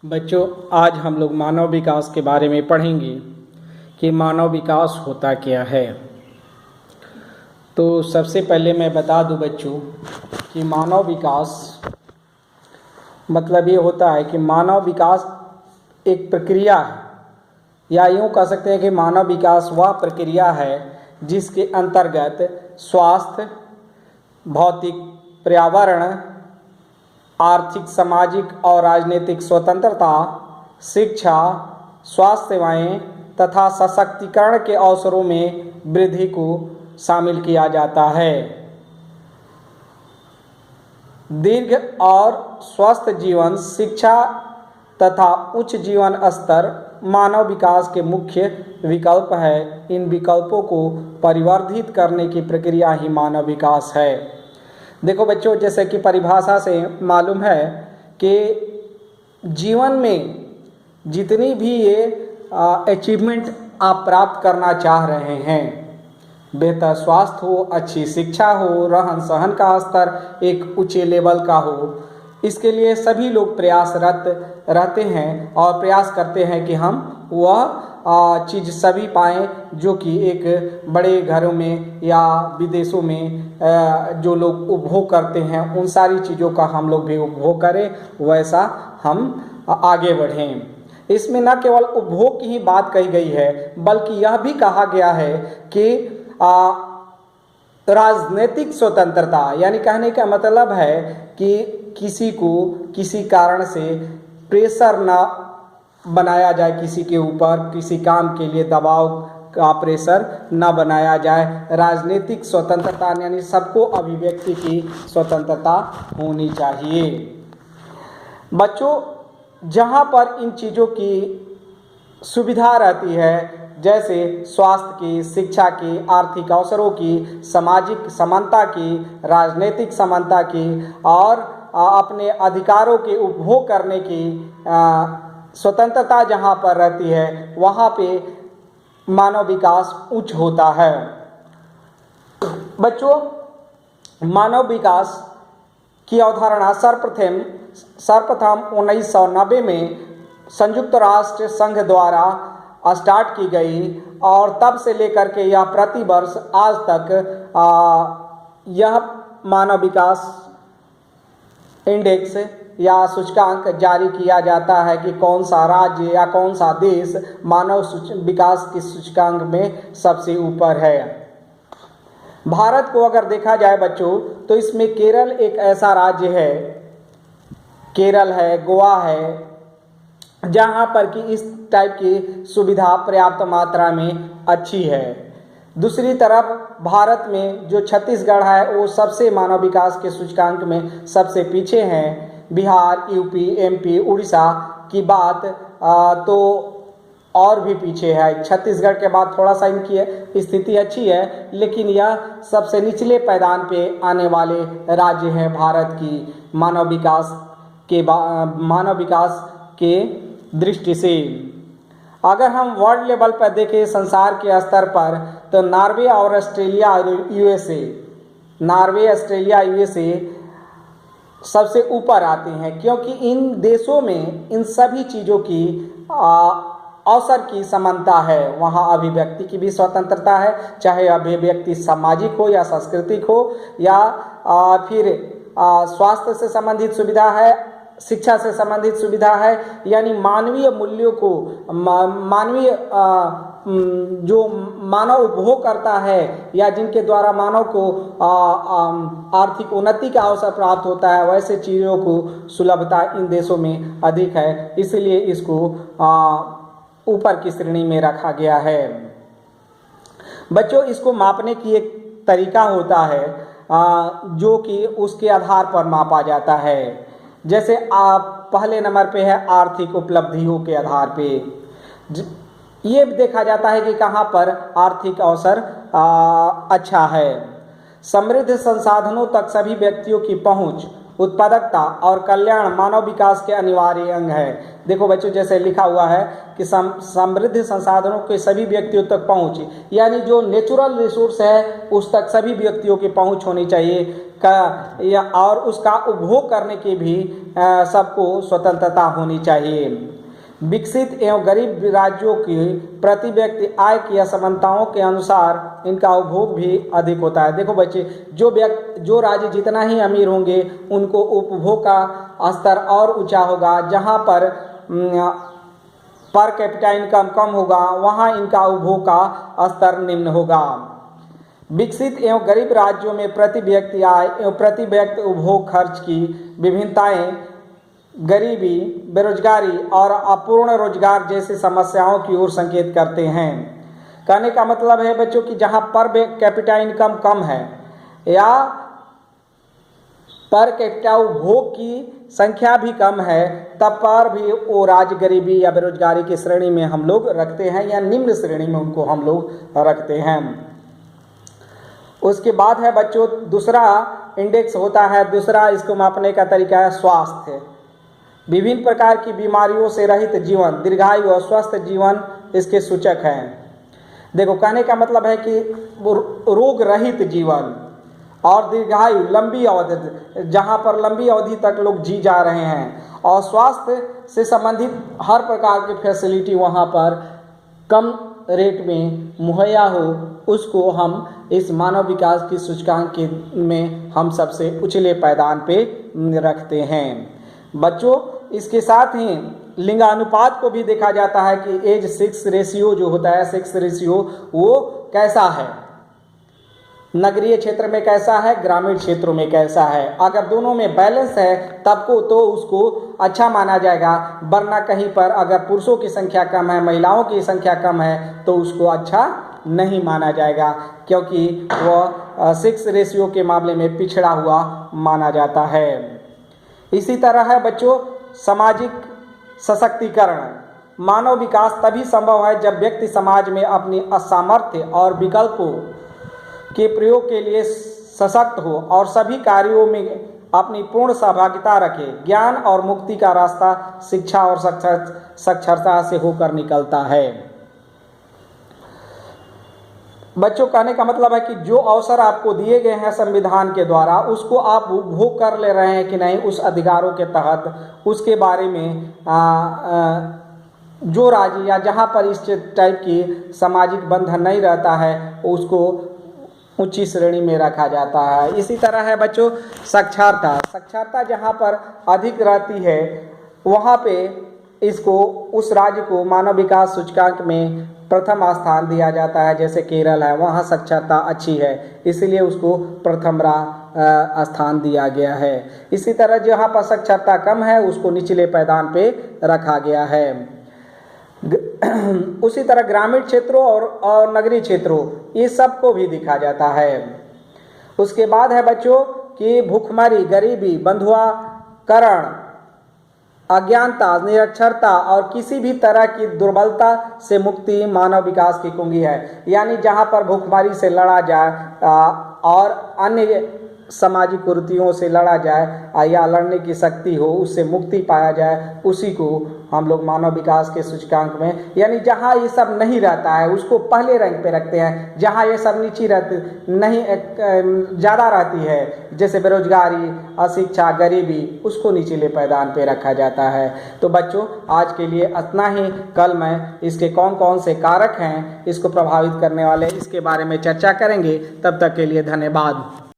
बच्चों, आज हम लोग मानव विकास के बारे में पढ़ेंगे कि मानव विकास होता क्या है। तो सबसे पहले मैं बता दूं बच्चों कि मानव विकास मतलब ये होता है कि मानव विकास एक प्रक्रिया है, या यूँ कह सकते हैं कि मानव विकास वह प्रक्रिया है जिसके अंतर्गत स्वास्थ्य, भौतिक, पर्यावरण, आर्थिक, सामाजिक और राजनीतिक स्वतंत्रता, शिक्षा, स्वास्थ्य सेवाएं तथा सशक्तिकरण के अवसरों में वृद्धि को शामिल किया जाता है। दीर्घ और स्वस्थ जीवन, शिक्षा तथा उच्च जीवन स्तर मानव विकास के मुख्य विकल्प है। इन विकल्पों को परिवर्धित करने की प्रक्रिया ही मानव विकास है। देखो बच्चों, जैसे कि परिभाषा से मालूम है कि जीवन में जितनी भी ये अचीवमेंट आप प्राप्त करना चाह रहे हैं, बेहतर स्वास्थ्य हो, अच्छी शिक्षा हो, रहन सहन का स्तर एक ऊंचे लेवल का हो, इसके लिए सभी लोग प्रयासरत रहते हैं और प्रयास करते हैं कि हम वह चीज़ सभी पाएँ जो कि एक बड़े घरों में या विदेशों में जो लोग उपभोग करते हैं, उन सारी चीज़ों का हम लोग भी उपभोग करें, वैसा हम आगे बढ़ें। इसमें न केवल उपभोग की ही बात कही गई है, बल्कि यह भी कहा गया है कि राजनीतिक स्वतंत्रता, यानी कहने का मतलब है कि किसी को किसी कारण से प्रेशर ना बनाया जाए, किसी के ऊपर किसी काम के लिए दबाव का प्रेशर न बनाया जाए। राजनीतिक स्वतंत्रता यानी सबको अभिव्यक्ति की स्वतंत्रता होनी चाहिए। बच्चों, जहाँ पर इन चीज़ों की सुविधा रहती है, जैसे स्वास्थ्य की, शिक्षा की, आर्थिक अवसरों की, सामाजिक समानता की, राजनीतिक समानता की और अपने अधिकारों के उपभोग करने की स्वतंत्रता जहाँ पर रहती है, वहाँ पे मानव विकास उच्च होता है। बच्चों, मानव विकास की अवधारणा सर्वप्रथम 1990 में संयुक्त राष्ट्र संघ द्वारा स्टार्ट की गई और तब से लेकर के यह प्रतिवर्ष आज तक यह मानव विकास इंडेक्स या सूचकांक जारी किया जाता है कि कौन सा राज्य या कौन सा देश मानव विकास के सूचकांक में सबसे ऊपर है। भारत को अगर देखा जाए बच्चों, तो इसमें केरल एक ऐसा राज्य है, केरल है, गोवा है, जहाँ पर कि इस टाइप की सुविधा पर्याप्त मात्रा में अच्छी है। दूसरी तरफ भारत में जो छत्तीसगढ़ है, वो सबसे मानव विकास के सूचकांक में सबसे पीछे हैं। बिहार, यूपी, एमपी, उड़ीसा की बात तो और भी पीछे है। छत्तीसगढ़ के बाद थोड़ा सा इनकी स्थिति अच्छी है, लेकिन यह सबसे निचले पायदान पे आने वाले राज्य हैं भारत की मानव विकास के दृष्टि से। अगर हम वर्ल्ड लेवल पर देखें, संसार के स्तर पर, तो नॉर्वे और ऑस्ट्रेलिया, यूएसए सबसे ऊपर आते हैं, क्योंकि इन देशों में इन सभी चीज़ों की अवसर की समानता है। वहाँ अभिव्यक्ति की भी स्वतंत्रता है, चाहे अभिव्यक्ति सामाजिक हो या सांस्कृतिक हो, या फिर स्वास्थ्य से संबंधित सुविधा है, शिक्षा से संबंधित सुविधा है, यानी मानवीय मूल्यों को जो मानव उपभोग करता है या जिनके द्वारा मानव को आर्थिक उन्नति का अवसर प्राप्त होता है, वैसे चीज़ों को सुलभता इन देशों में अधिक है, इसलिए इसको ऊपर की श्रेणी में रखा गया है। बच्चों, इसको मापने की एक तरीका होता है जो कि उसके आधार पर मापा जाता है। जैसे आप पहले नंबर पे है आर्थिक उपलब्धियों के आधार पे ये देखा जाता है कि कहाँ पर आर्थिक अवसर अच्छा है। समृद्ध संसाधनों तक सभी व्यक्तियों की पहुँच, उत्पादकता और कल्याण मानव विकास के अनिवार्य अंग है। देखो बच्चों, जैसे लिखा हुआ है कि समृद्ध संसाधनों के सभी व्यक्तियों तक पहुंच, यानी जो नेचुरल रिसोर्स है उस तक सभी व्यक्तियों की पहुंच होनी चाहिए और उसका उपभोग करने की भी सबको स्वतंत्रता होनी चाहिए। विकसित एवं गरीब राज्यों की प्रति व्यक्ति आय की असमानताओं के अनुसार इनका उपभोग भी अधिक होता है। देखो बच्चे, जो राज्य जितना ही अमीर होंगे उनको उपभोग का स्तर और ऊंचा होगा। जहाँ पर कैपिटा इनकम कम होगा वहाँ इनका उपभोग का स्तर निम्न होगा। विकसित एवं गरीब राज्यों में प्रति व्यक्ति आय एवं प्रति व्यक्ति उपभोग खर्च की विभिन्नताएं गरीबी, बेरोजगारी और अपूर्ण रोजगार जैसी समस्याओं की ओर संकेत करते हैं। कहने का मतलब है बच्चों कि जहां पर कैपिटा इनकम कम है या पर कैपिटा उपभोग की संख्या भी कम है, तब पर भी वो राज्य गरीबी या बेरोजगारी की श्रेणी में हम लोग रखते हैं या निम्न श्रेणी में उनको हम लोग रखते हैं। उसके बाद है बच्चों दूसरा इंडेक्स होता है, दूसरा इसको मापने का तरीका है स्वास्थ्य। विभिन्न प्रकार की बीमारियों से रहित जीवन, दीर्घायु और स्वस्थ जीवन इसके सूचक हैं। देखो, कहने का मतलब है कि रोग रहित जीवन और दीर्घायु, लंबी अवधि, जहाँ पर लंबी अवधि तक लोग जी जा रहे हैं और स्वास्थ्य से संबंधित हर प्रकार की फैसिलिटी वहाँ पर कम रेट में मुहैया हो, उसको हम इस मानव विकास की सूचकांक में हम सबसे उछले पायदान पे रखते हैं। बच्चों, इसके साथ ही लिंगानुपात को भी देखा जाता है कि एज 6 रेशियो जो होता है, 6 रेशियो वो कैसा है, नगरीय क्षेत्र में कैसा है, ग्रामीण क्षेत्रों में कैसा है। अगर दोनों में बैलेंस है तब को तो उसको अच्छा माना जाएगा, वरना कहीं पर अगर पुरुषों की संख्या कम है, महिलाओं की संख्या कम है तो उसको अच्छा नहीं माना जाएगा, क्योंकि वह 6 रेशियो के मामले में पिछड़ा हुआ माना जाता है। इसी तरह है बच्चों सामाजिक सशक्तिकरण। मानव विकास तभी संभव है जब व्यक्ति समाज में अपनी असामर्थ्य और विकल्पों के प्रयोग के लिए सशक्त हो और सभी कार्यों में अपनी पूर्ण सहभागिता रखे। ज्ञान और मुक्ति का रास्ता शिक्षा और साक्षरता से होकर निकलता है। बच्चों, कहने का मतलब है कि जो अवसर आपको दिए गए हैं संविधान के द्वारा, उसको आप उपभोग कर ले रहे हैं कि नहीं, उस अधिकारों के तहत उसके बारे में जो राज्य या जहाँ पर इस टाइप की सामाजिक बंधन नहीं रहता है उसको ऊंची श्रेणी में रखा जाता है। इसी तरह है बच्चों साक्षरता जहाँ पर अधिक रहती है वहाँ पे इसको उस राज्य को मानव विकास सूचकांक में प्रथम स्थान दिया जाता है। जैसे केरल है, वहाँ साक्षरता अच्छी है इसलिए उसको प्रथम स्थान दिया गया है। इसी तरह जहाँ पर साक्षरता कम है उसको निचले पायदान पे रखा गया है। उसी तरह ग्रामीण क्षेत्रों और नगरीय क्षेत्रों ये सब को भी दिखा जाता है। उसके बाद है बच्चों कि भूखमरी, गरीबी, बंधुआकरण, अज्ञानता, निरक्षरता और किसी भी तरह की दुर्बलता से मुक्ति मानव विकास की कुंजी है। यानी जहाँ पर भूखमरी से लड़ा जाए और अन्य सामाजिक कुरीतियों से लड़ा जाए या लड़ने की शक्ति हो, उससे मुक्ति पाया जाए, उसी को हम लोग मानव विकास के सूचकांक में, यानी जहाँ ये सब नहीं रहता है उसको पहले रैंक पे रखते हैं। जहाँ ये सब नीचे रहती नहीं ज़्यादा रहती है, जैसे बेरोजगारी, अशिक्षा, गरीबी, उसको निचले पायदान पे रखा जाता है। तो बच्चों, आज के लिए इतना ही। कल मैं इसके कौन कौन से कारक हैं इसको प्रभावित करने वाले, इसके बारे में चर्चा करेंगे। तब तक के लिए धन्यवाद।